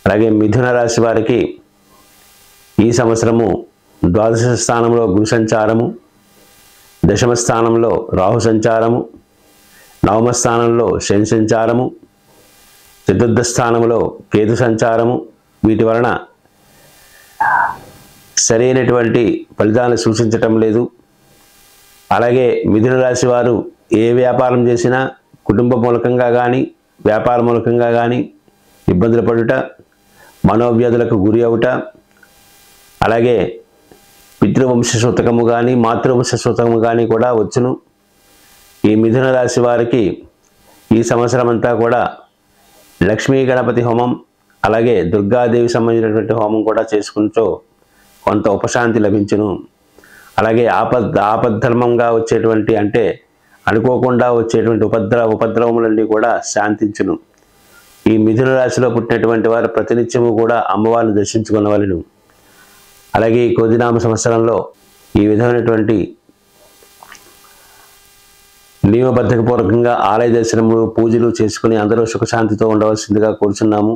అలాగే మిథున రాశి వారికి ఈ సంవత్సరము ద్వాదశ స్థానంలో గురు సంచారము, దశమ స్థానంలో రాహు సంచారము, నవమ స్థానంలో శని సంచారము, చతుర్థ స్థానంలో కేతు సంచారము, వీటి వలన సరైనటువంటి ఫలితాలను సూచించటం లేదు. అలాగే మిథున రాశి వారు ఏ వ్యాపారం చేసినా కుటుంబ మూలకంగా కానీ వ్యాపార మూలకంగా కానీ ఇబ్బందులు పడుట, మనోవ్యాధులకు గురి అవుట, అలాగే పితృవంశ సూతకము కానీ మాతృవంశ సూతకము కానీ కూడా వచ్చును. ఈ మిథున రాశి వారికి ఈ సంవత్సరం అంతా కూడా లక్ష్మీ గణపతి హోమం, అలాగే దుర్గాదేవి సంబంధించినటువంటి హోమం కూడా చేసుకుంటూ కొంత ఉపశాంతి లభించును. అలాగే ఆపద్ధర్మంగా వచ్చేటువంటి అంటే అనుకోకుండా వచ్చేటువంటి ఉపద్రవములన్నీ కూడా శాంతించును. ఈ మిథున రాశిలో పుట్టినటువంటి వారు ప్రతినిత్యము కూడా అమ్మవారిని దర్శించుకునవలెను. అలాగే ఈ క్రోధినామ సంవత్సరంలో ఈ విధమైనటువంటి నియమబద్ధపూర్వకంగా ఆలయ దర్శనములు పూజలు చేసుకుని అందరూ సుఖశాంతితో ఉండవలసిందిగా కోరుచున్నాము.